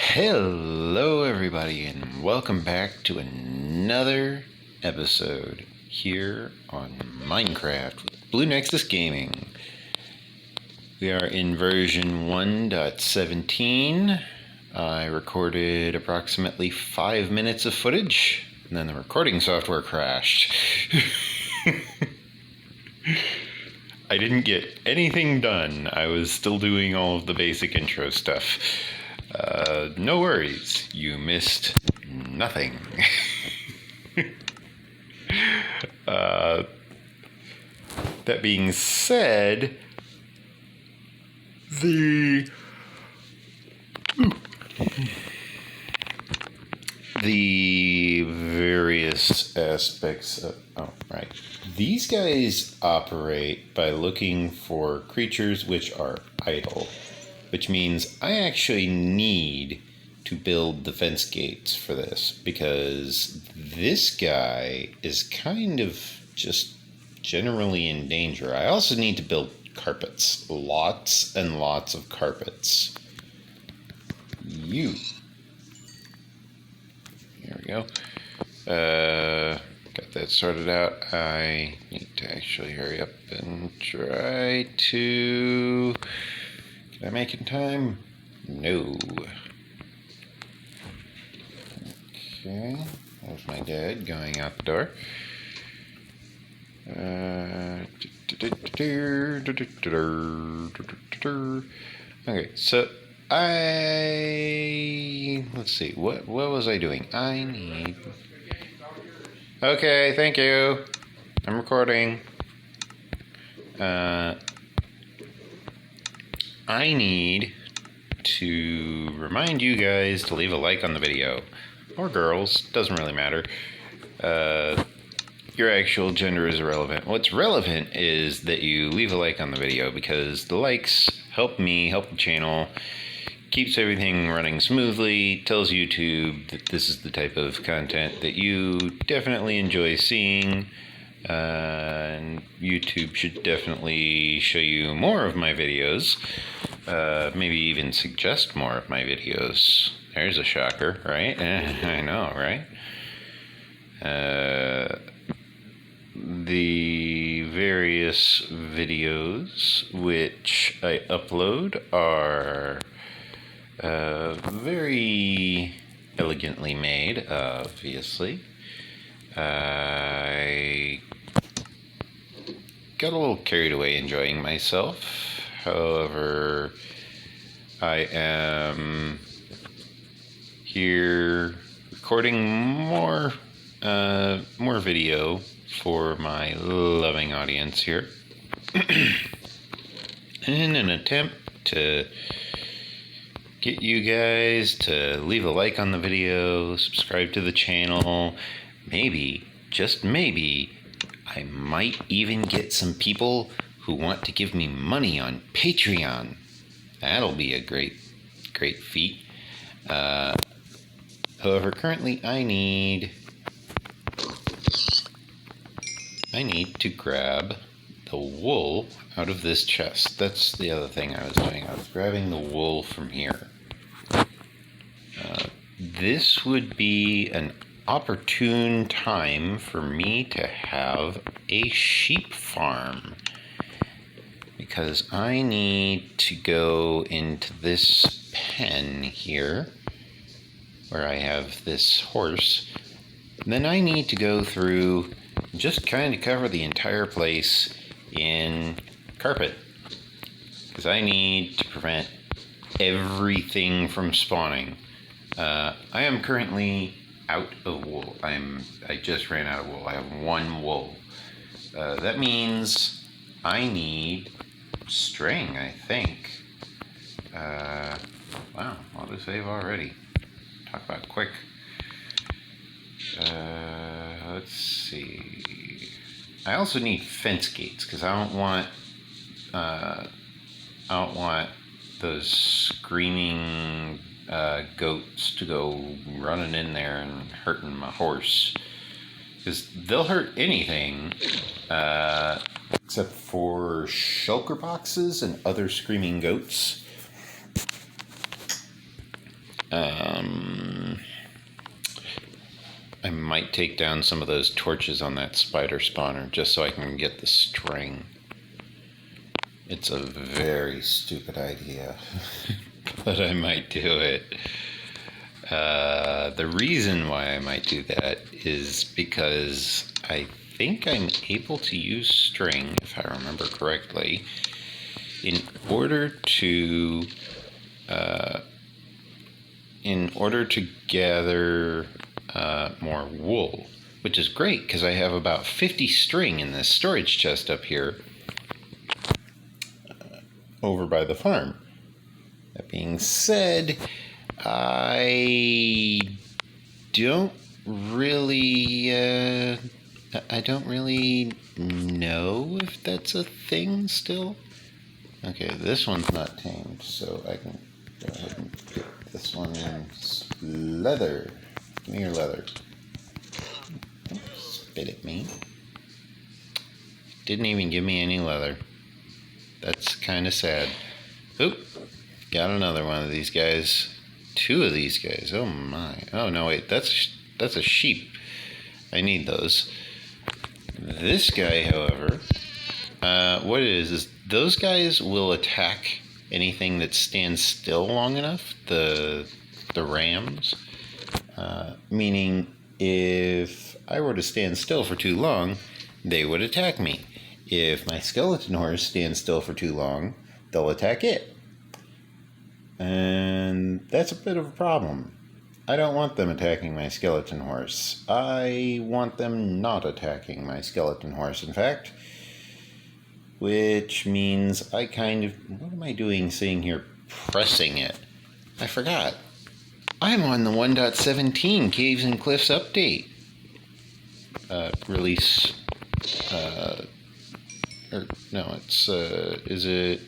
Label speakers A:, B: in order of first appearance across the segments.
A: Hello, everybody, and welcome back to another episode here on Minecraft with Blue Nexus Gaming. We are in version 1.17. I recorded approximately 5 minutes of footage, and then the recording software crashed. I didn't get anything done. I was still doing all of the basic intro stuff. No worries, you missed nothing. That being said, the various aspects of... Oh, right. These guys operate by looking for creatures which are idle, which means I actually need to build the fence gates for this, because this guy is kind of just generally in danger. I also need to build carpets. Lots and lots of carpets. Here we go. Got that sorted out. I need to actually hurry up and try to... Can I make it in time? No. Okay, there's my dad going out the door. Okay, so let's see, what was I doing? I need... Okay, thank you. I'm recording. I need to remind you guys to leave a like on the video. Or girls, doesn't really matter. Your actual gender is irrelevant. What's relevant is that you leave a like on the video, because the likes help me, help the channel, keeps everything running smoothly, tells YouTube that this is the type of content that you definitely enjoy seeing, and YouTube should definitely show you more of my videos, maybe even suggest more of my videos. There's a shocker, right? I know, right? The various videos which I upload are very elegantly made, obviously. I got a little carried away enjoying myself. However, I am here recording more video for my loving audience here in an attempt to get you guys to leave a like on the video, subscribe to the channel. Maybe, just maybe, I might even get some people who want to give me money on Patreon. That'll be a great feat. However, currently I need to grab the wool out of this chest. That's the other thing I was doing. I was grabbing the wool from here. This would be an opportune time for me to have a sheep farm, because I need to go into this pen here where I have this horse. Then I need to go through, just kind of cover the entire place in carpet, because I need to prevent everything from spawning. I am currently out of wool. I just ran out of wool. I have one wool. That means I need string, I think. Wow, auto save already. Talk about quick. Let's see. I also need fence gates, because I don't want those screaming goats to go running in there and hurting my horse, because they'll hurt anything except for shulker boxes and other screaming goats. I might take down some of those torches on that spider spawner just so I can get the string. It's a very stupid idea, but I might do it. The reason why I might do that is because I think I'm able to use string, if I remember correctly, in order to gather more wool, which is great because I have about 50 string in this storage chest up here over by the farm. That being said, I don't really know if that's a thing still. Okay, this one's not tamed, so I can go ahead and get this one's leather. Give me your leather. Don't spit at me. Didn't even give me any leather. That's kind of sad. Oop, got another one of these guys. Two of these guys. Oh my. Oh no, wait, that's a sheep. I need those. This guy, however, what it is those guys will attack anything that stands still long enough. The rams, meaning if I were to stand still for too long, they would attack me. If my skeleton horse stands still for too long, they'll attack it. And that's a bit of a problem. I don't want them attacking my skeleton horse. I want them not attacking my skeleton horse, in fact. Which means I kind of... What am I doing sitting here pressing it? I forgot. I'm on the 1.17 Caves and Cliffs update. Release... is it...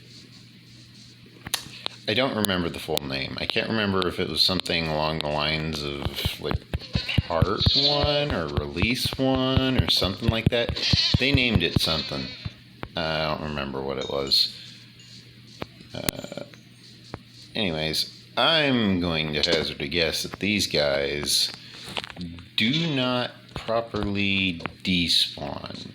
A: I don't remember the full name. I can't remember if it was something along the lines of, like, Part 1 or Release 1 or something like that. They named it something. I don't remember what it was. Anyways, I'm going to hazard a guess that these guys do not properly despawn.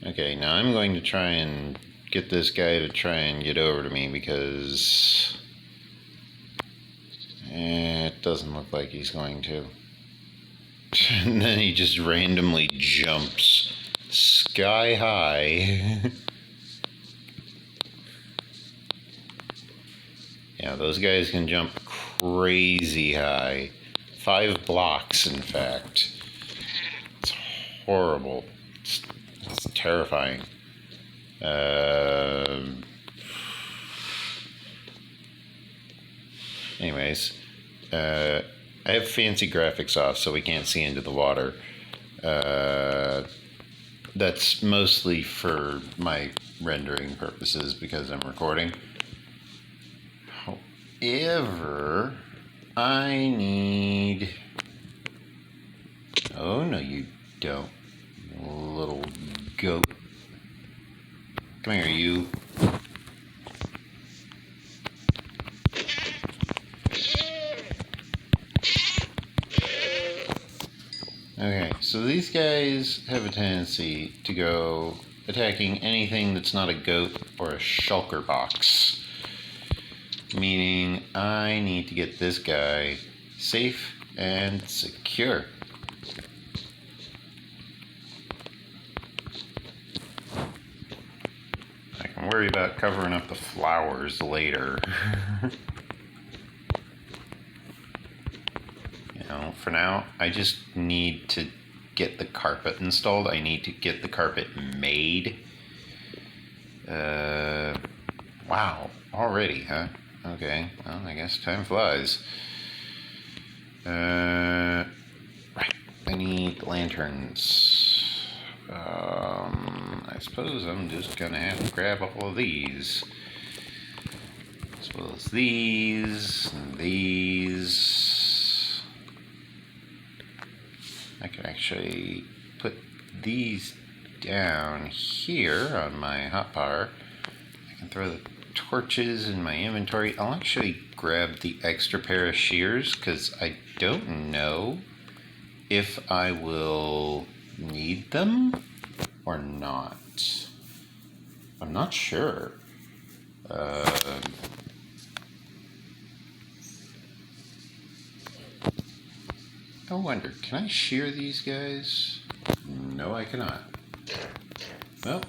A: Okay, now I'm going to try and get this guy to try and get over to me because it doesn't look like he's going to. And then he just randomly jumps sky high. Yeah, those guys can jump crazy high. 5 blocks, in fact. It's horrible. It's terrifying. Anyways, I have fancy graphics off so we can't see into the water. That's mostly for my rendering purposes because I'm recording. However, I need... Oh, no you don't, little goat. Come here, you. Okay, so these guys have a tendency to go attacking anything that's not a goat or a shulker box. Meaning I need to get this guy safe and secure. I can worry about covering up the flowers later. For now, I just need to get the carpet installed. I need to get the carpet made. Wow, already, huh? Okay, well, I guess time flies. Right, I need lanterns. I suppose I'm just gonna have to grab all of these. As well as these, and these. I can actually put these down here on my hotbar. I can throw the torches in my inventory. I'll actually grab the extra pair of shears because I don't know if I will need them or not. I'm not sure. I wonder, can I shear these guys? No, I cannot. Well.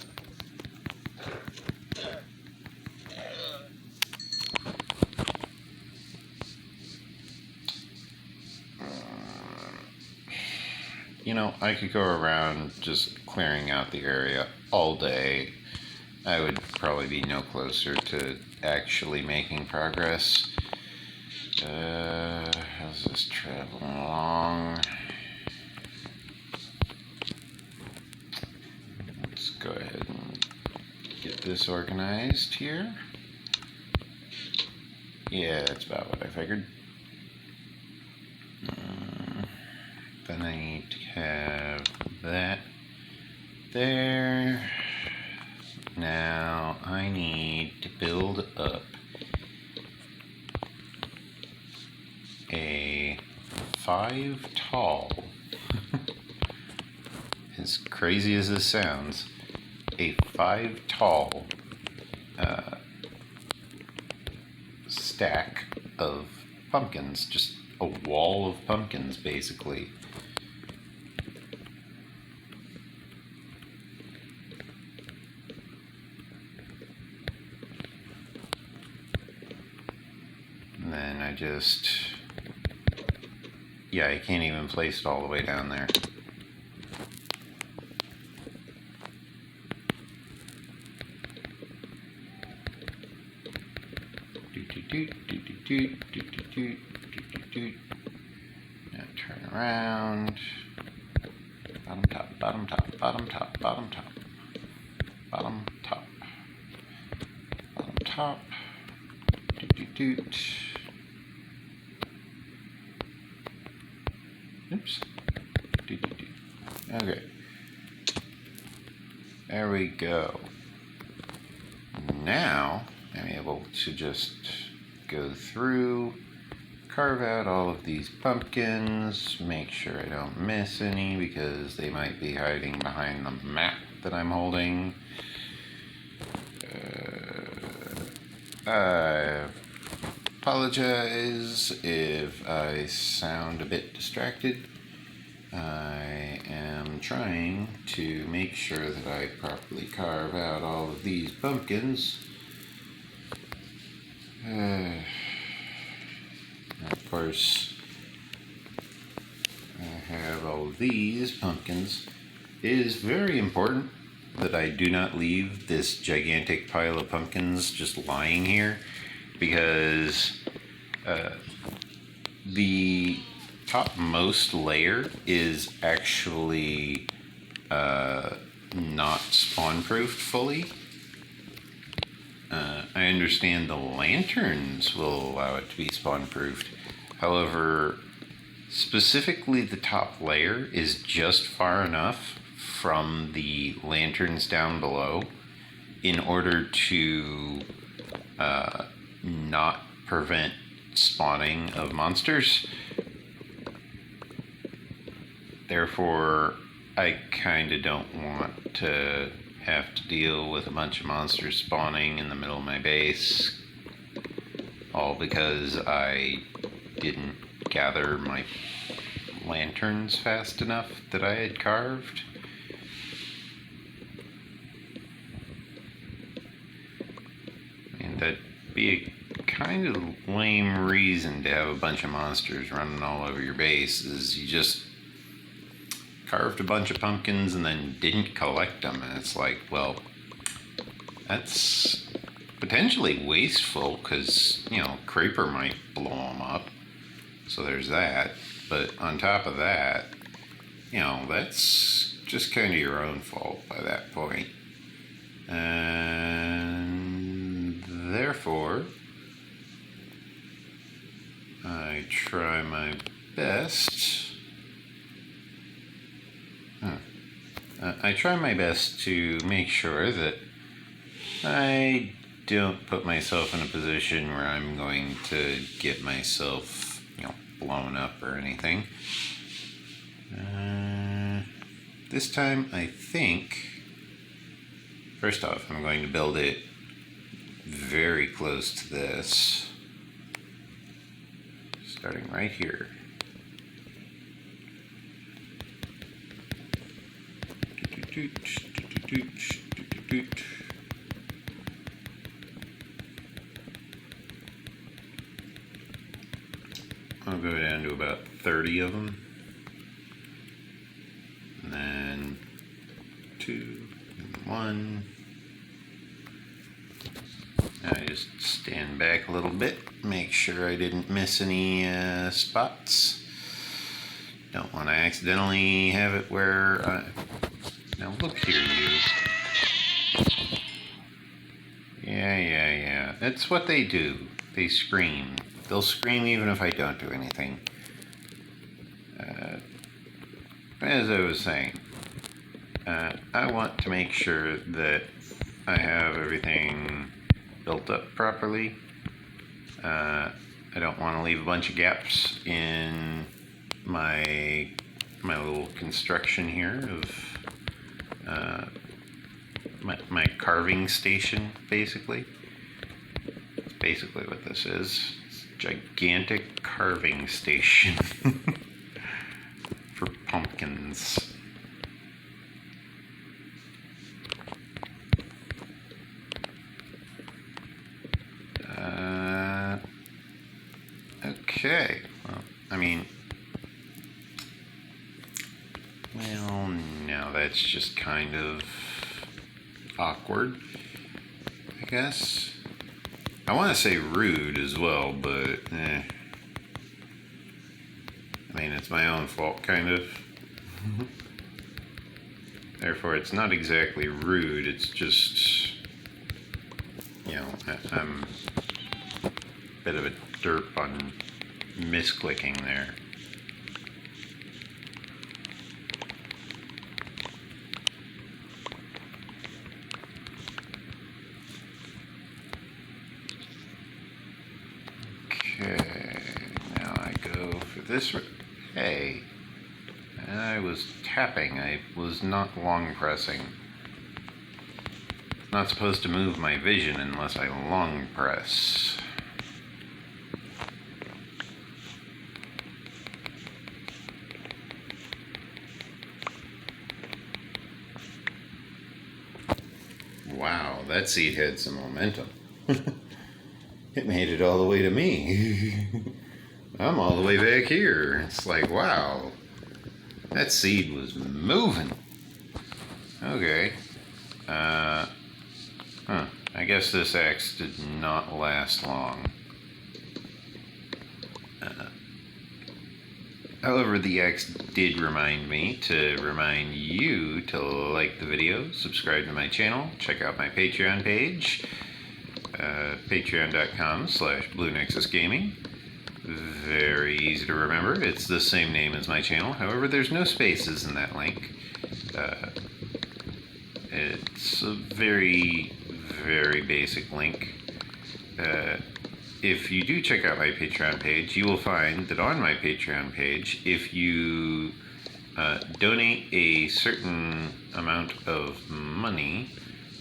A: You know, I could go around just clearing out the area all day. I would probably be no closer to actually making progress. How's this traveling along? Let's go ahead and get this organized here. Yeah, that's about what I figured. Then I need to have that there. Now I need to build up a 5 tall, as crazy as this sounds, a 5 tall stack of pumpkins, just a wall of pumpkins basically. And then I just, yeah, I can't even place it all the way down there. Now turn around. Bottom top, bottom top, bottom top, bottom top, bottom top, bottom top. Oops. Okay. There we go. Now I'm able to just go through, carve out all of these pumpkins, make sure I don't miss any because they might be hiding behind the map that I'm holding. I apologize if I sound a bit distracted. I am trying to make sure that I properly carve out all of these pumpkins. Of course, I have all of these pumpkins. It is very important that I do not leave this gigantic pile of pumpkins just lying here, because the topmost layer is actually not spawn-proofed fully. I understand the lanterns will allow it to be spawn-proofed. However, specifically the top layer is just far enough from the lanterns down below in order to not prevent spawning of monsters. Therefore, I kind of don't want to have to deal with a bunch of monsters spawning in the middle of my base, all because I didn't gather my lanterns fast enough that I had carved. And that'd be a kind of lame reason to have a bunch of monsters running all over your base, is you just carved a bunch of pumpkins and then didn't collect them, and it's like, well, that's potentially wasteful because, you know, creeper might blow them up, so there's that. But on top of that, you know, that's just kind of your own fault by that point. And therefore, I try my best. I try my best to make sure that I don't put myself in a position where I'm going to get myself, blown up or anything. This time, I think, first off, I'm going to build it very close to this, starting right here. I'll go down to about 30 of them. And then 2 and 1. I just stand back a little bit, make sure I didn't miss any spots. Don't want to accidentally have it where... now look here, you. Yeah. That's what they do. They scream. They'll scream even if I don't do anything. As I was saying, I want to make sure that I have everything built up properly. I don't want to leave a bunch of gaps in my little construction here of my carving station, basically. That's basically what this is. It's a gigantic carving station for pumpkins. Okay, well, now that's just kind of awkward, I guess. I want to say rude as well, but it's my own fault, kind of. Therefore, it's not exactly rude, it's just, I'm a bit of a derp on misclicking there. Okay, now I go for this. Hey, I was tapping, I was not long pressing. It's not supposed to move my vision unless I long press. Wow, that seed had some momentum. It made it all the way to me. I'm all the way back here. It's like, wow, that seed was moving. Okay. I guess this axe did not last long. However, the axe did remind me to remind you to like the video, subscribe to my channel, check out my Patreon page, patreon.com/BlueNexusGaming. Very easy to remember. It's the same name as my channel. However, there's no spaces in that link. It's a very, very basic link. If you do check out my Patreon page, you will find that on my Patreon page, if you donate a certain amount of money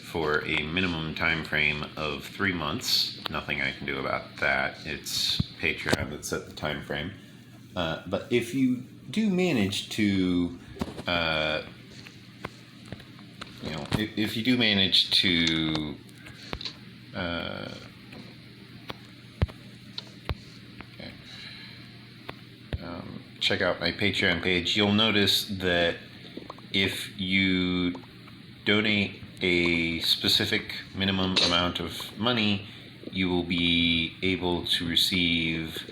A: for a minimum time frame of 3 months, nothing I can do about that. It's Patreon that set the time frame. But if you do manage to, if you do manage to check out my Patreon page, you'll notice that if you donate a specific minimum amount of money, you will be able to receive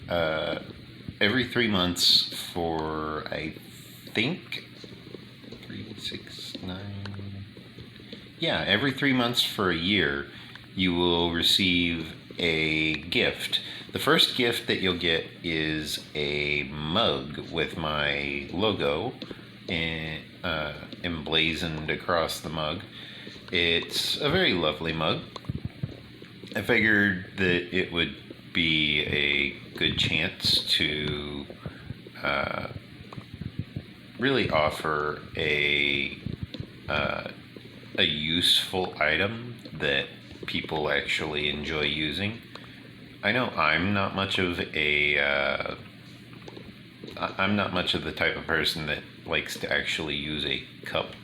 A: every 3 months for, I think, 3, 6, 9... Yeah, every 3 months for a year, you will receive a gift. The first gift that you'll get is a mug with my logo emblazoned across the mug. It's a very lovely mug. I figured that it would be a good chance to really offer a useful item that people actually enjoy using. I know I'm not much of I'm not much of the type of person that likes to actually use a cup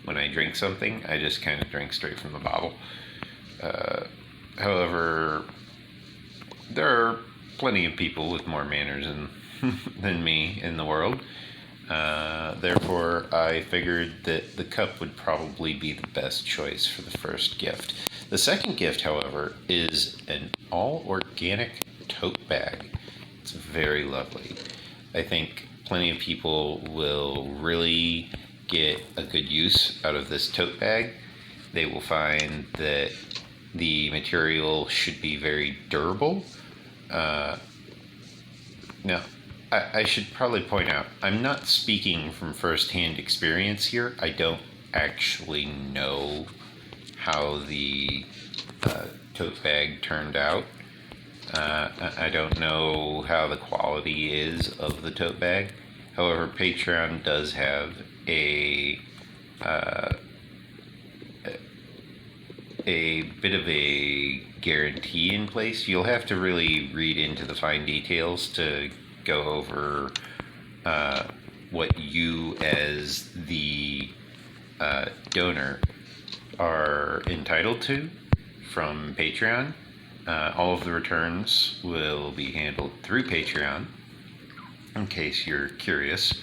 A: when I drink something. I just kind of drink straight from the bottle. However, there are plenty of people with more manners than me in the world. Therefore, I figured that the cup would probably be the best choice for the first gift. The second gift, however, is an all-organic tote bag. It's very lovely. I think plenty of people will really get a good use out of this tote bag. They will find that the material should be very durable. Now, I should probably point out, I'm not speaking from first-hand experience here. I don't actually know how the tote bag turned out. I don't know how the quality is of the tote bag. However, Patreon does have a bit of a guarantee in place. You'll have to really read into the fine details to go over what you as the donor are entitled to from Patreon. All of the returns will be handled through Patreon, in case you're curious.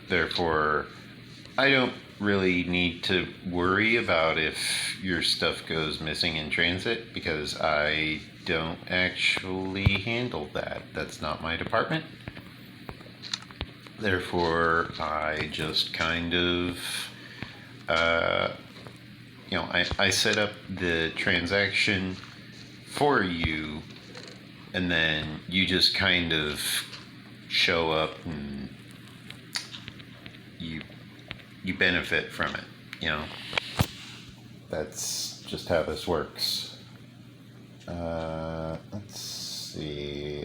A: Therefore, I don't really need to worry about if your stuff goes missing in transit, because I don't actually handle that. That's not my department. Therefore, I just kind of, I set up the transaction for you, and then you just kind of show up and you benefit from it, That's just how this works. Let's see.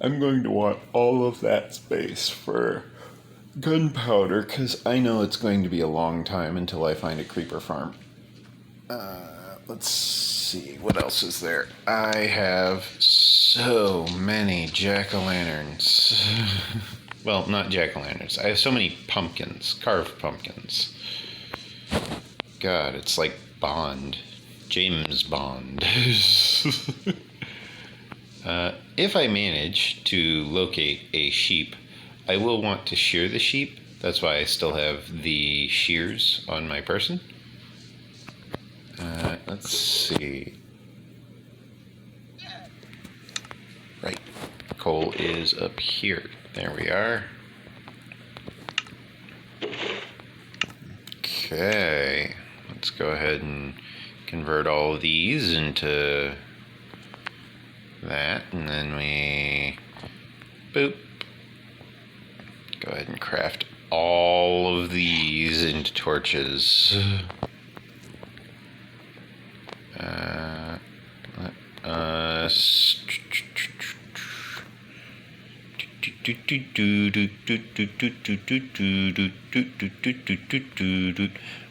A: I'm going to want all of that space for gunpowder, because I know it's going to be a long time until I find a creeper farm. Let's see, what else is there? I have so many jack-o'-lanterns. Well, not jack-o'-lanterns. I have so many pumpkins, carved pumpkins. God, it's like Bond. James Bond. If I manage to locate a sheep, I will want to shear the sheep. That's why I still have the shears on my person. Let's see. Right. Coal is up here. There we are. Okay. Let's go ahead and convert all of these into that. And then we... boop. Go ahead and craft all of these into torches.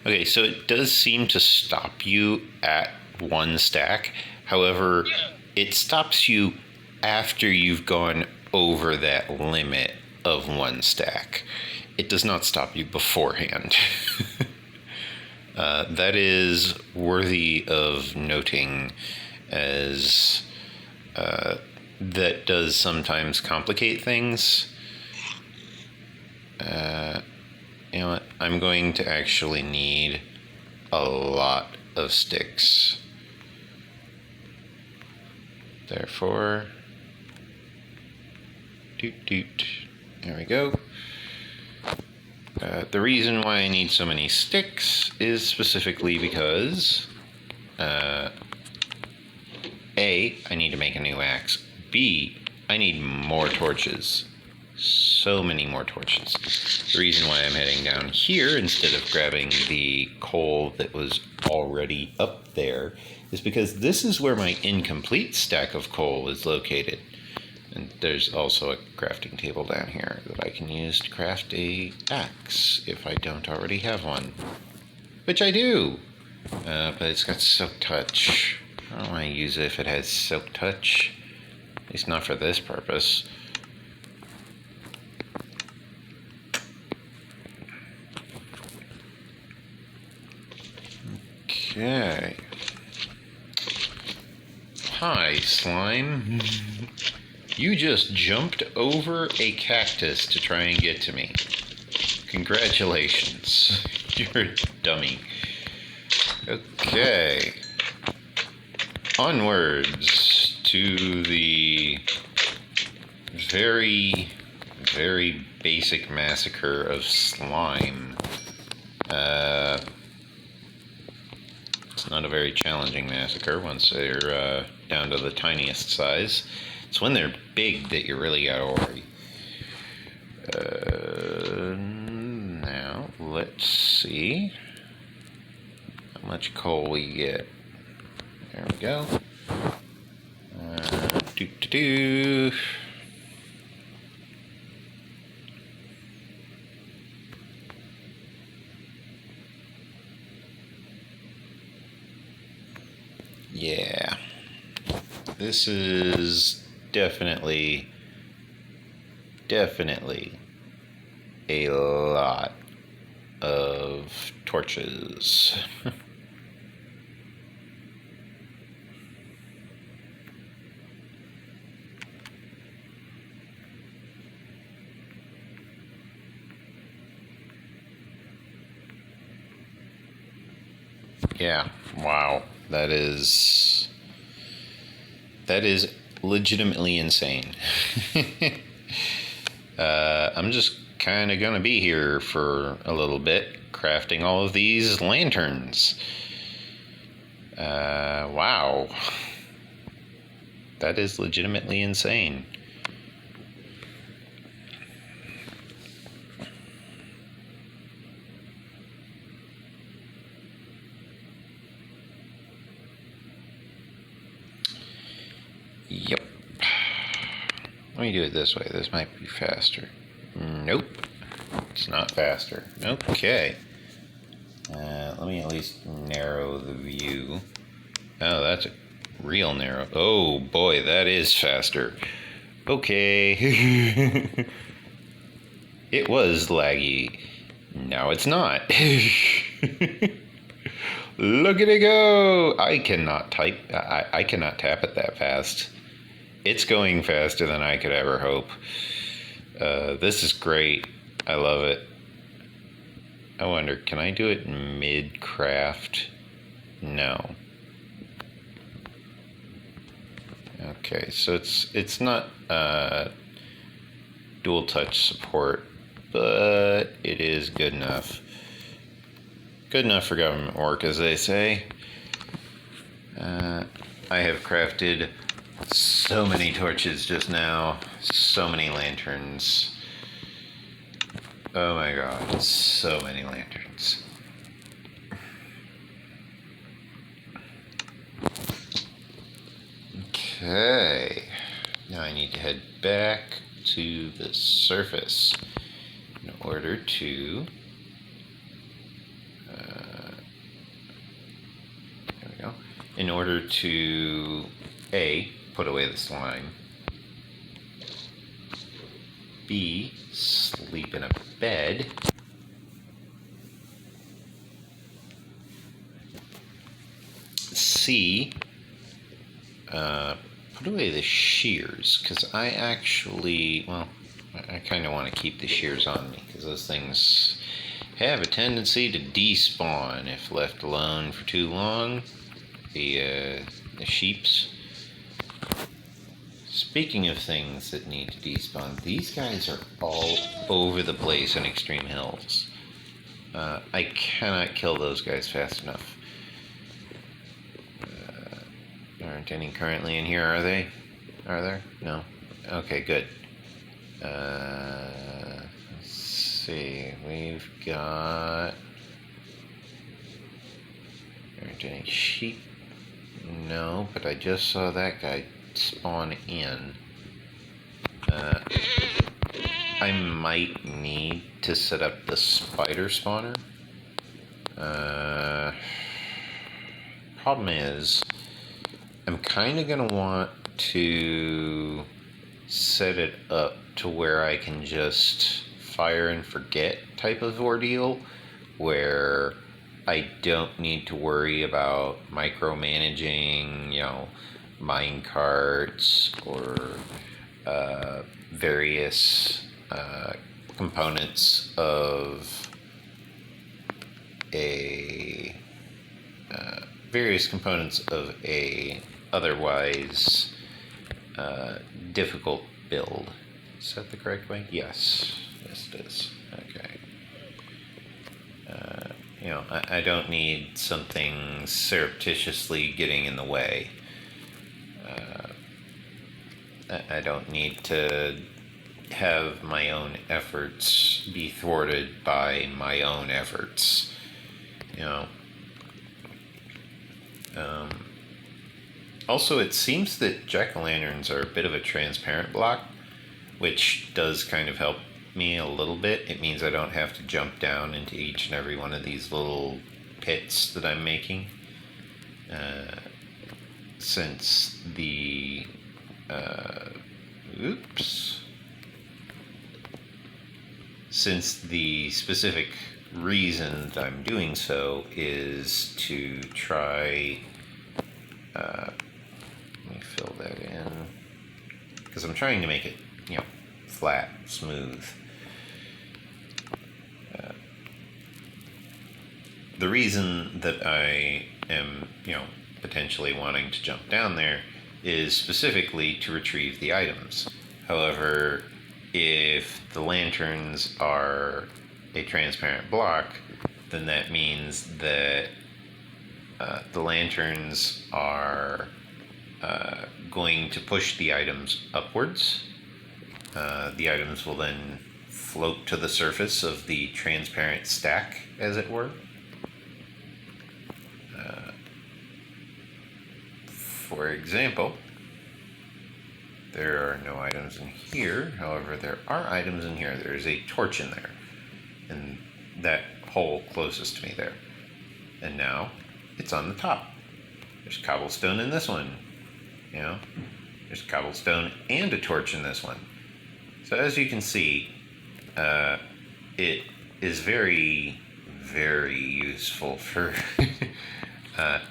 A: Okay, so it does seem to stop you at one stack. However, it stops you after you've gone over that limit of one stack. It does not stop you beforehand. That is worthy of noting, as that does sometimes complicate things. You know what? I'm going to actually need a lot of sticks. Therefore, there we go. The reason why I need so many sticks is specifically because A, I need to make a new axe. B, I need more torches. So many more torches. The reason why I'm heading down here instead of grabbing the coal that was already up there is because this is where my incomplete stack of coal is located. And there's also a crafting table down here that I can use to craft a axe if I don't already have one. Which I do! But it's got soak touch. I don't want to use it if it has soak touch. At least not for this purpose. Okay. Hi, slime. You just jumped over a cactus to try and get to me. Congratulations. You're a dummy. Okay. Onwards to the very, very basic massacre of slime. It's not a very challenging massacre once they're down to the tiniest size. It's when they're big that you really gotta worry. Now, let's see how much coal we get. There we go. Do. Yeah. This is definitely a lot of torches. Yeah, wow. That is legitimately insane. I'm just kind of gonna be here for a little bit, crafting all of these lanterns. Wow. That is legitimately insane. Yep. Let me do it this way. This might be faster. Nope. It's not faster. Okay. Let me at least narrow the view. Oh, that's a real narrow. Oh boy, that is faster. Okay. It was laggy. Now it's not. Look at it go! I cannot type. I cannot tap it that fast. It's going faster than I could ever hope. This is great. I love it. I wonder, can I do it mid-craft? No. Okay, so it's not dual touch support, but it is good enough. Good enough for government work, as they say. I have crafted so many torches just now, so many lanterns. Oh my god, so many lanterns. Okay, now I need to head back to the surface in order to there we go. In order to A, put away the slime, B, sleep in a bed, C, put away the shears, because I actually, well, I kind of want to keep the shears on me, because those things have a tendency to despawn if left alone for too long. The sheeps. Speaking of things that need to despawn, these guys are all over the place in Extreme Hills. I cannot kill those guys fast enough. There aren't any currently in here, are they? Are there? No? Okay, good. Let's see, we've got... Aren't any sheep? No, but I just saw that guy spawn in. I might need to set up the spider spawner. Problem is, I'm kind of going to want to set it up to where I can just fire and forget type of ordeal, where I don't need to worry about micromanaging, mine carts or various components of a otherwise difficult build. Is that the correct way? Yes. Yes, it is. Okay. I don't need something surreptitiously getting in the way. I don't need to have my own efforts be thwarted by my own efforts. Also, it seems that jack-o'-lanterns are a bit of a transparent block, which does kind of help me a little bit. It means I don't have to jump down into each and every one of these little pits that I'm making. Since the specific reason that I'm doing so is to try, let me fill that in, because I'm trying to make it, flat, smooth. The reason that I am, potentially wanting to jump down there is specifically to retrieve the items. However, if the lanterns are a transparent block, then that means that the lanterns are going to push the items upwards. The items will then float to the surface of the transparent stack, as it were. For example, there are no items in here. However, there are items in here. There is a torch in there, and that hole closest to me there. And now it's on the top. There's cobblestone in this one. There's cobblestone and a torch in this one. So as you can see, it is very, very useful for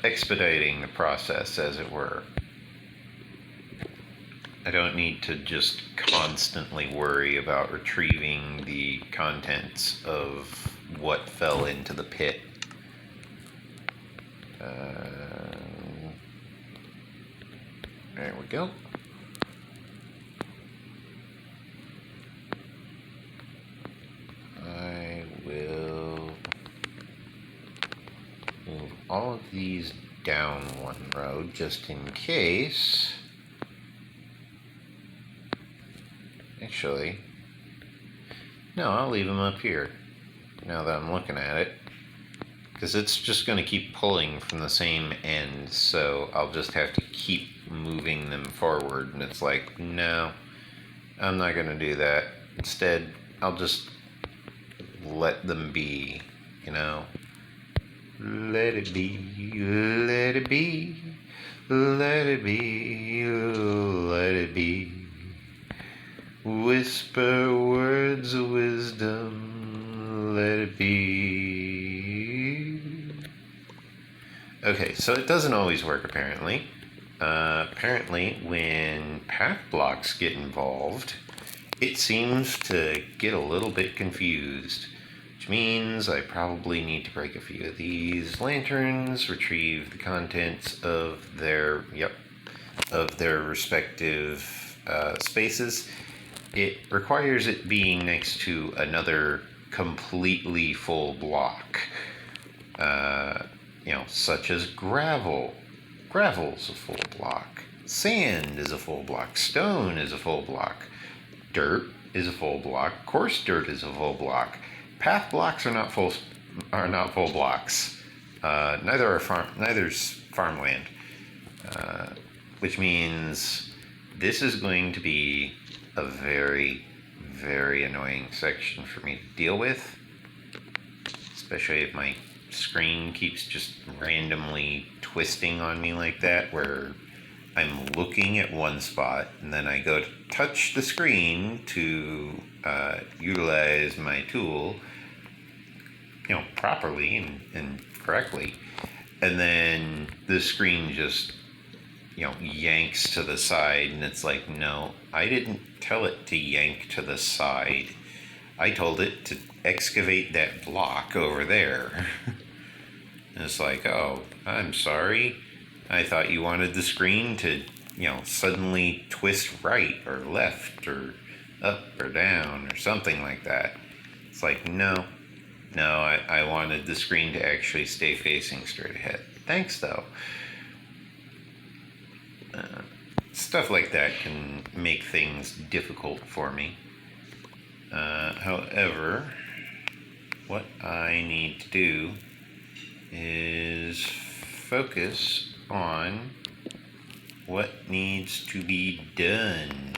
A: expediting the process, as it were. I don't need to just constantly worry about retrieving the contents of what fell into the pit. There we go. I will move all of these down one road just in case. Actually, no, I'll leave them up here now that I'm looking at it, because it's just going to keep pulling from the same end, so I'll just have to keep moving them forward, and it's like, no, I'm not going to do that. Instead, I'll just let them be, Let it be, let it be, let it be, let it be. Whisper words of wisdom, let it be. Okay, so it doesn't always work, apparently. Apparently, when path blocks get involved, it seems to get a little bit confused, which means I probably need to break a few of these lanterns, retrieve the contents of their respective spaces. It requires it being next to another completely full block, such as gravel. Gravel's a full block. Sand is a full block. Stone is a full block. Dirt is a full block. Coarse dirt is a full block. Path blocks are not full blocks. Neither's farmland, which means this is going to be a very, very annoying section for me to deal with, especially if my screen keeps just randomly twisting on me like that, where I'm looking at one spot and then I go to touch the screen to utilize my tool, properly and correctly, and then the screen just yanks to the side, and it's like, no, I didn't tell it to yank to the side. I told it to excavate that block over there. And it's like, oh, I'm sorry. I thought you wanted the screen to, suddenly twist right or left or up or down or something like that. It's like, no, I wanted the screen to actually stay facing straight ahead. Thanks, though. Stuff like that can make things difficult for me. However, what I need to do is focus on what needs to be done.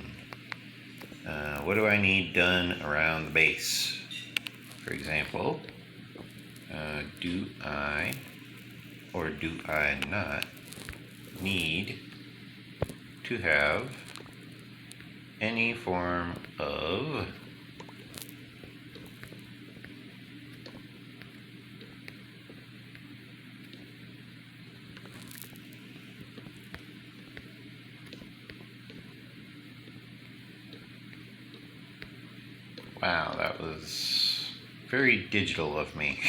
A: What do I need done around the base? For example, do I or do I not need to have any form of wow, that was very digital of me.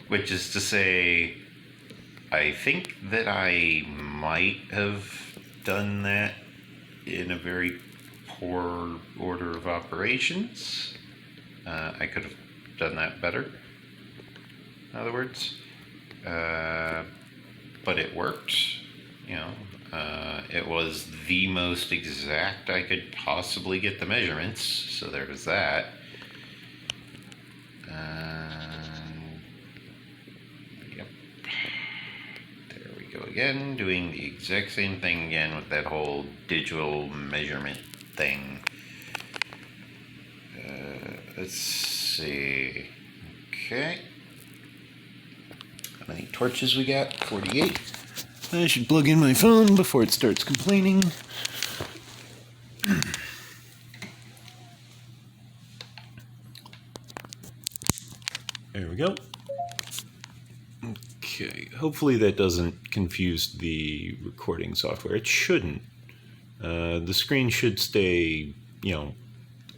A: Which is to say, I think that I might have done that in a very poor order of operations. I could have done that better, in other words. But it worked, it was the most exact I could possibly get the measurements, so there was that. Yep. There we go again, doing the exact same thing again with that whole digital measurement thing. Let's see. Okay. How many torches we got? 48. I should plug in my phone before it starts complaining. There we go. Okay, hopefully that doesn't confuse the recording software. It shouldn't. The screen should stay,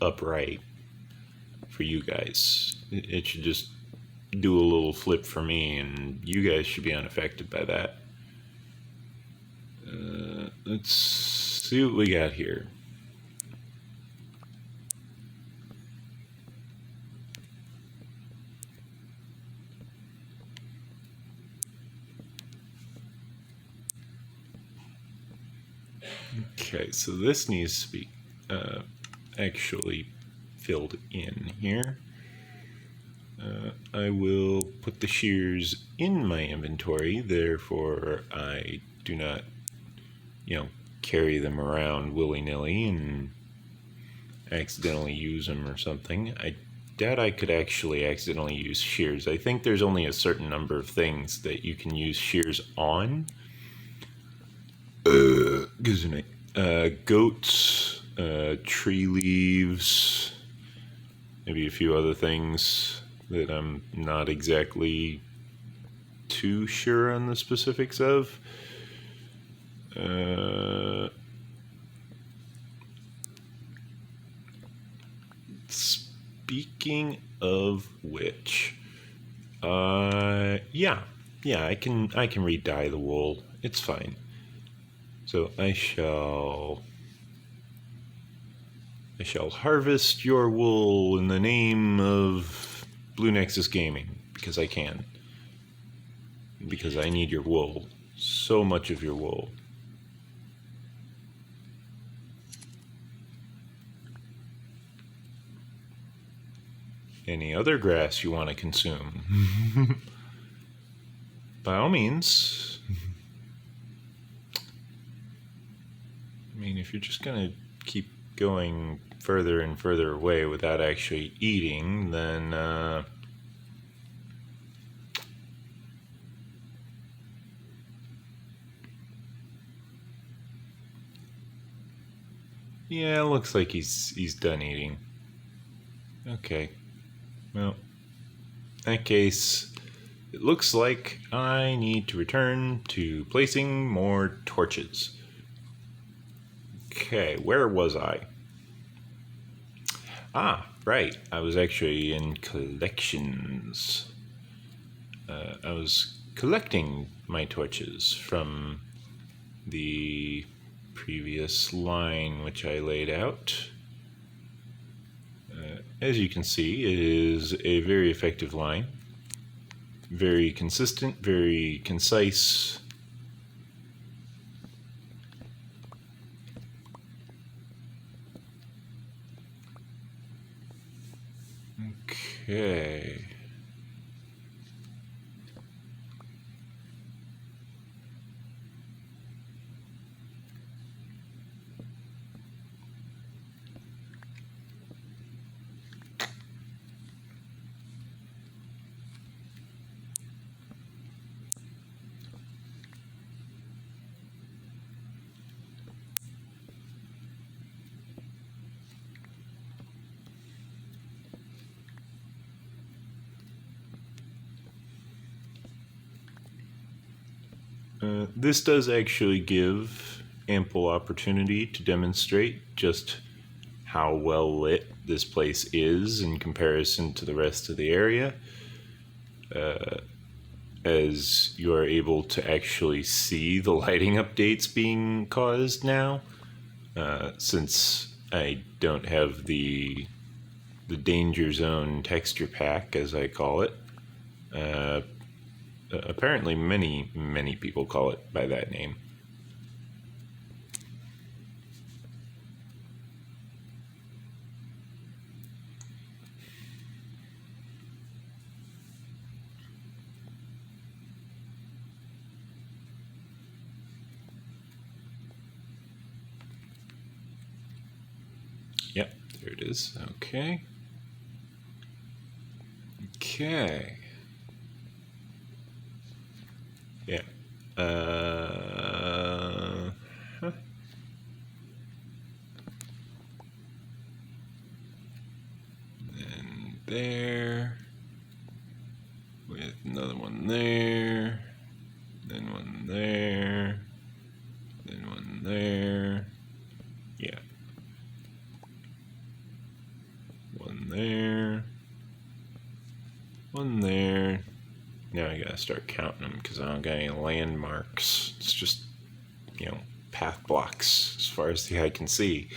A: upright for you guys. It should just do a little flip for me, and you guys should be unaffected by that. Let's see what we got here. Okay, so this needs to be actually filled in here. I will put the shears in my inventory, therefore I do not, carry them around willy-nilly and accidentally use them or something. I doubt I could actually accidentally use shears. I think there's only a certain number of things that you can use shears on. Goats, tree leaves, maybe a few other things that I'm not exactly too sure on the specifics of. Speaking of which, yeah, I can re-dye the wool. It's fine. So I shall harvest your wool in the name of Blue Nexus Gaming, because I can. Because I need your wool. So much of your wool.
B: any other grass you want to consume, by all means. I mean, if you're just going to keep going further and further away without actually eating, then yeah, it looks like he's done eating. Okay. Well, in that case, it looks like I need to return to placing more torches. Okay, where was I? Ah, right. I was actually in collections. I was collecting my torches from the previous line which I laid out. As you can see, it is a very effective line. Very consistent, very concise. Okay. This does actually give ample opportunity to demonstrate just how well lit this place is in comparison to the rest of the area, as you are able to actually see the lighting updates being caused now, since I don't have the danger zone texture pack, as I call it. Apparently many people call it by that name. Yep, there it is. Okay. Okay. Yeah. Huh. And there. With another one there. Then one there. Then one there. Yeah. One there. One there. Now I gotta start counting them because I don't got any landmarks. It's just, path blocks as far as the eye can see.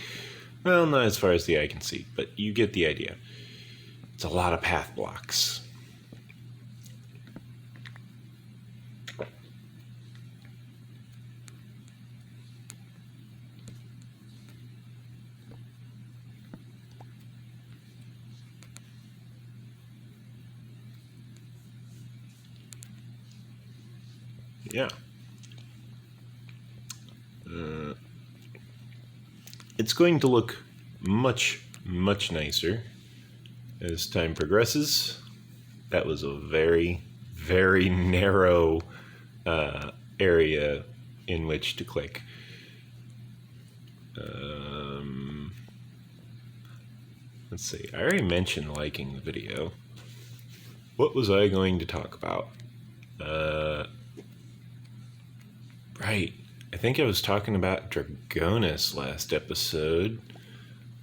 B: Well, not as far as the eye can see, but you get the idea. It's a lot of path blocks. Yeah. It's going to look much nicer as time progresses. That was a very, very narrow area in which to click. Let's see. I already mentioned liking the video. What was I going to talk about? Right. I think I was talking about Dragonus last episode.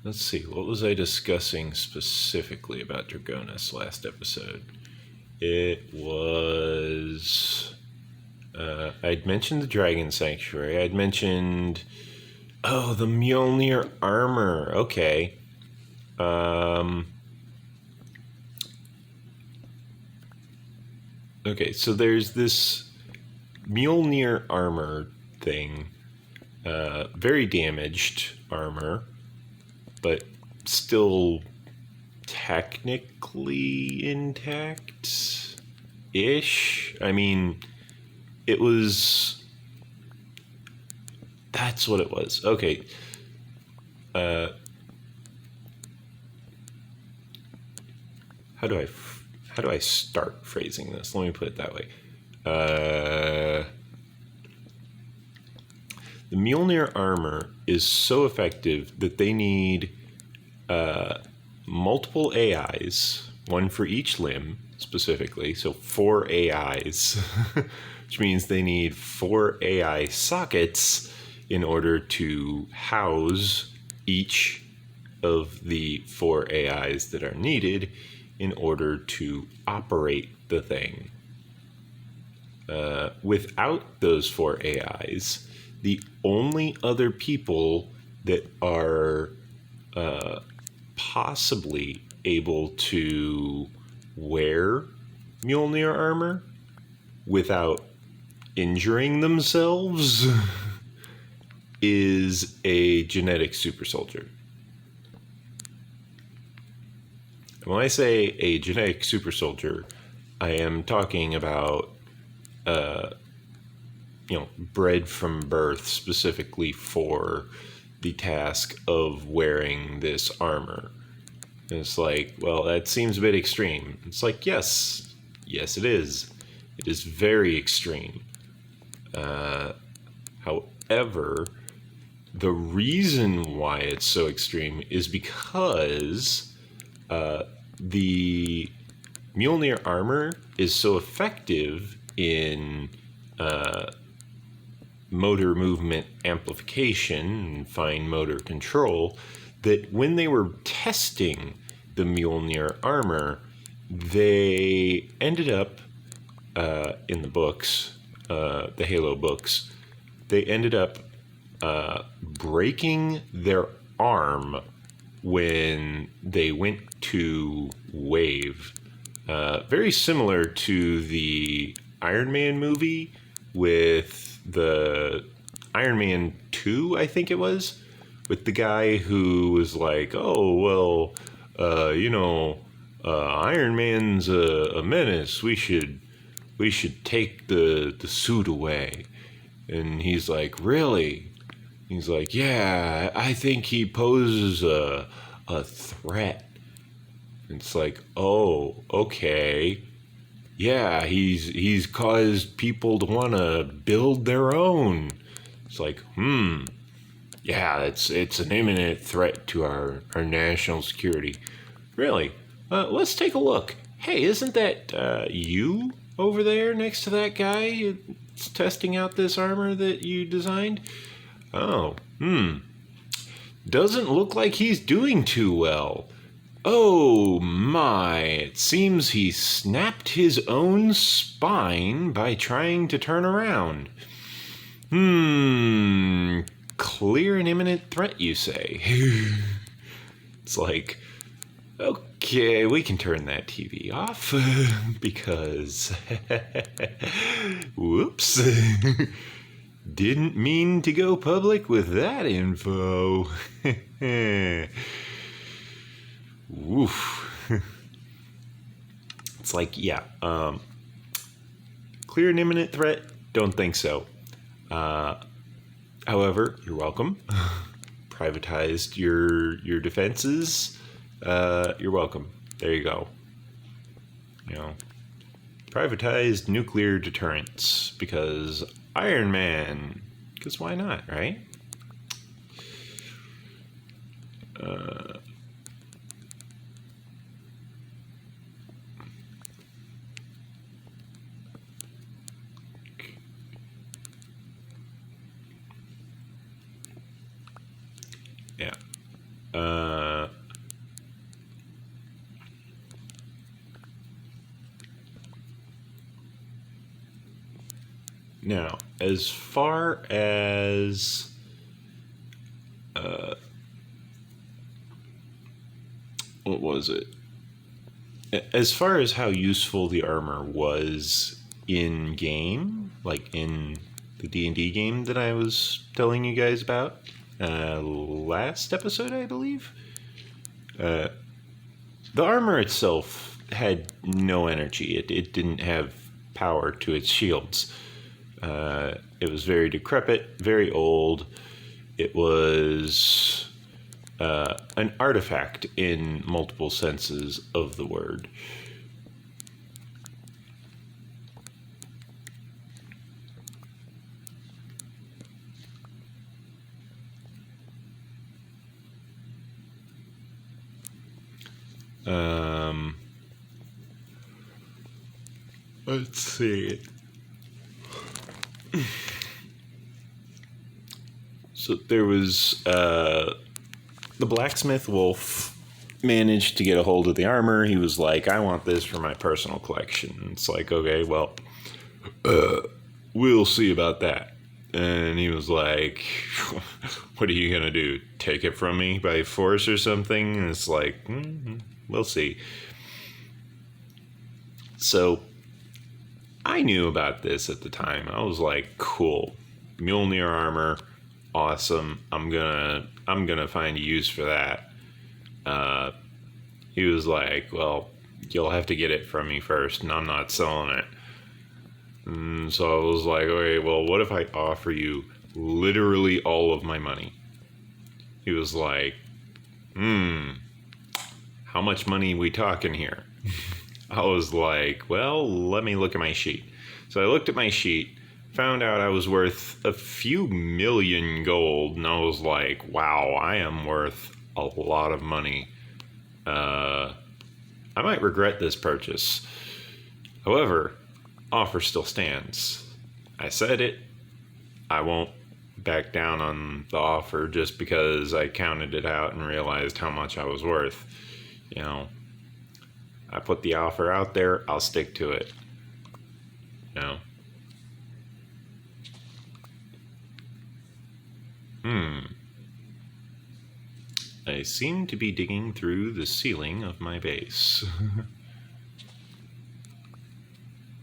B: Let's see. What was I discussing specifically about Dragonus last episode? It was... I'd mentioned the Dragon Sanctuary. I'd mentioned... Oh, the Mjolnir armor. Okay. Okay, so there's this Mjolnir armor thing. Very damaged armor, but still technically intact-ish. I mean, it was... That's what it was. Okay. How do I start phrasing this? Let me put it that way. The Mjolnir armor is so effective that they need multiple AIs, one for each limb specifically, so 4 AIs, which means they need 4 AI sockets in order to house each of the 4 AIs that are needed in order to operate the thing. Without those 4 AIs, the only other people that are possibly able to wear Mjolnir armor without injuring themselves is a genetic super soldier. When I say a genetic super soldier, I am talking about bred from birth specifically for the task of wearing this armor. And it's like, well, that seems a bit extreme. It's like, yes, it is. It is very extreme. However, the reason why it's so extreme is because the Mjolnir armor is so effective in motor movement amplification and fine motor control that when they were testing the Mjolnir armor, they ended up in the books, the Halo books, they ended up breaking their arm when they went to wave. Very similar to the Iron Man movie with the Iron Man 2, I think it was, with the guy who was like, oh, well, Iron Man's a menace. We should take the suit away. And he's like, really? He's like, yeah, I think he poses a threat. It's like, oh, okay. Yeah, he's caused people to want to build their own. It's like, yeah, it's an imminent threat to our national security. Really? Let's take a look. Hey, isn't that you over there next to that guy that's testing out this armor that you designed? Oh, doesn't look like he's doing too well. Oh my, it seems he snapped his own spine by trying to turn around. Clear and imminent threat, you say? It's like, okay, we can turn that TV off because, whoops, didn't mean to go public with that info. Woof. It's like, yeah, clear and imminent threat? Don't think so. However, you're welcome. Privatized your defenses. You're welcome. There you go. Privatized nuclear deterrence because Iron Man. Because why not, right? Yeah. Now, as far as what was it? As far as how useful the armor was in game, like in the D&D game that I was telling you guys about last episode, I believe. The armor itself had no energy. It didn't have power to its shields. It was very decrepit, very old. It was an artifact in multiple senses of the word. Let's see. So there was the blacksmith wolf managed to get a hold of the armor. He was like, I want this for my personal collection. It's like, okay, well, we'll see about that. And he was like, what are you going to do? Take it from me by force or something? And it's like, we'll see. So I knew about this at the time. I was like, cool. Mjolnir armor, awesome. I'm gonna find a use for that. He was like, well, you'll have to get it from me first, and I'm not selling it. And so I was like, okay, well, what if I offer you literally all of my money? He was like, how much money we talking here? I was like, well, let me look at my sheet. So I looked at my sheet, found out I was worth a few million gold, and I was like, wow, I am worth a lot of money. I might regret this purchase. However, offer still stands. I said it. I won't back down on the offer just because I counted it out and realized how much I was worth. You know, I put the offer out there, I'll stick to it. You know? I seem to be digging through the ceiling of my base.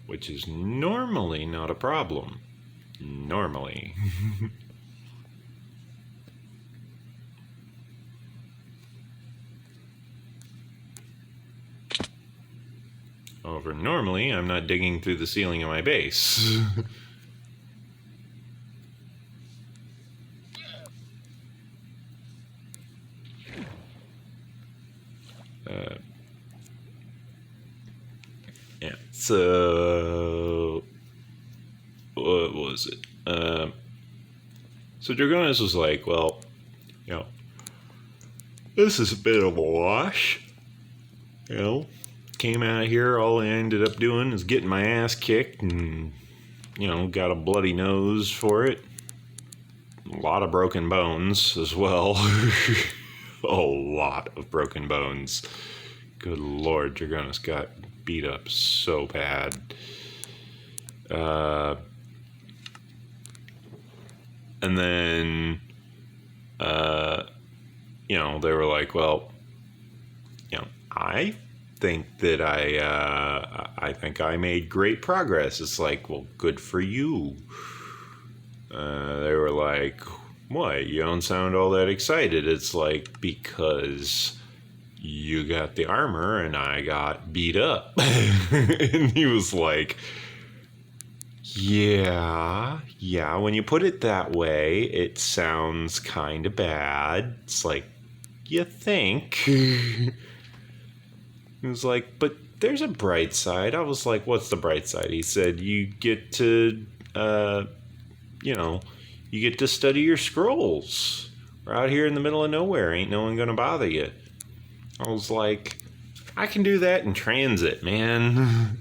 B: Which is normally not a problem. Normally. However, normally I'm not digging through the ceiling of my base. Yeah, so what was it? So Dragonis was like, well, you know, this is a bit of a wash. You know, came out here, all I ended up doing is getting my ass kicked and, you know, got a bloody nose for it. A lot of broken bones as well. A lot of broken bones. Good Lord, Dragonis got beat up so bad. And then, you know, they were like, well, you know, I think that I think I made great progress. It's like, well, good for you. They were like, what? You don't sound all that excited. It's like, because you got the armor and I got beat up. And he was like, yeah, when you put it that way, it sounds kind of bad. It's like, you think? He was like, but there's a bright side. I was like, what's the bright side? He said, you get to, you know, you get to study your scrolls. We're out here in the middle of nowhere. Ain't no one gonna bother you. I was like, I can do that in transit, man.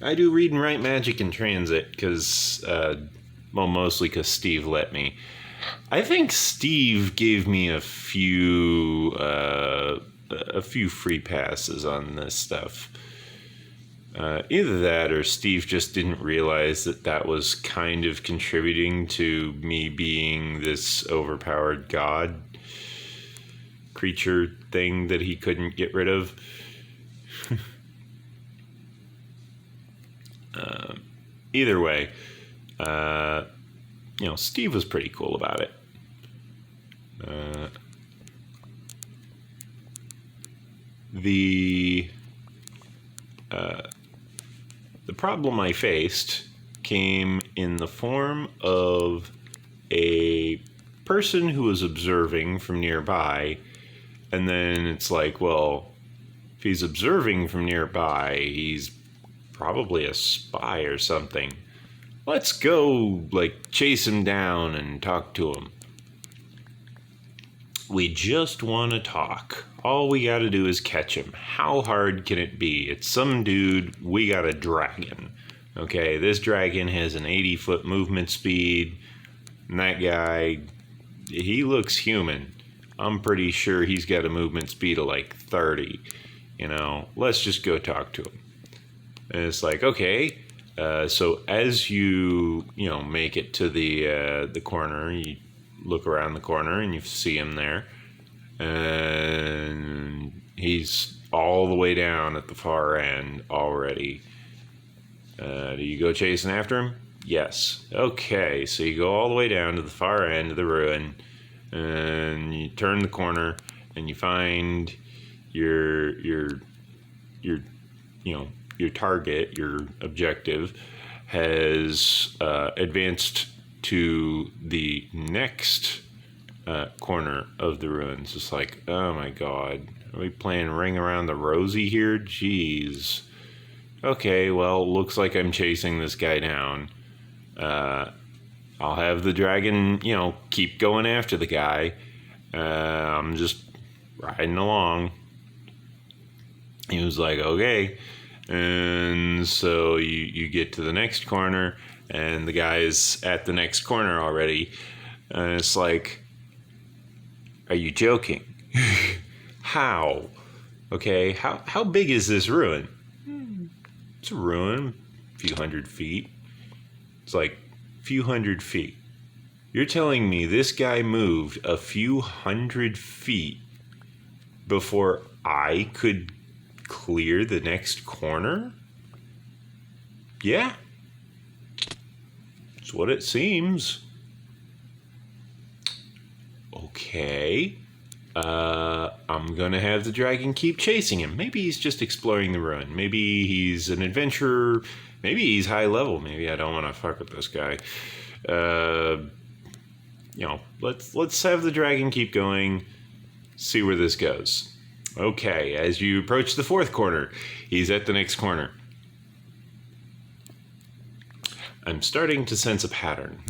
B: I do read and write magic in transit because, well, mostly because Steve let me. I think Steve gave me a few free passes on this stuff. Either that or Steve just didn't realize that that was kind of contributing to me being this overpowered god creature thing that he couldn't get rid of. Either way, you know, Steve was pretty cool about it. the problem I faced came in the form of a person who was observing from nearby, and then it's like, well, if he's observing from nearby, he's probably a spy or something. Let's go, like, chase him down and talk to him. We just want to talk. All we gotta do is catch him. How hard can it be? It's some dude, we got a dragon. Okay, this dragon has an 80-foot movement speed. And that guy, he looks human. I'm pretty sure he's got a movement speed of like 30. You know, let's just go talk to him. And it's like, okay. So as you make it to the corner, you look around the corner and you see him there. And he's all the way down at the far end already. Do you go chasing after him? Yes. Okay, so you go all the way down to the far end of the ruin, and you turn the corner, and you find your target, your objective, has advanced to the next corner of the ruins. It's like, oh my god, are we playing Ring Around the Rosie here? Jeez. Okay, well, looks like I'm chasing this guy down. I'll have the dragon, keep going after the guy. I'm just riding along. He was like, okay. And so you get to the next corner, and the guy's at the next corner already. And it's like, are you joking? How? Okay, how big is this ruin? It's a ruin, a few hundred feet. It's like a few hundred feet. You're telling me this guy moved a few hundred feet before I could clear the next corner? Yeah. That's what it seems. Okay. I'm gonna have the dragon keep chasing him. Maybe he's just exploring the ruin. Maybe he's an adventurer. Maybe he's high level. Maybe I don't want to fuck with this guy. Let's have the dragon keep going. See where this goes. Okay, as you approach the fourth corner, he's at the next corner. I'm starting to sense a pattern.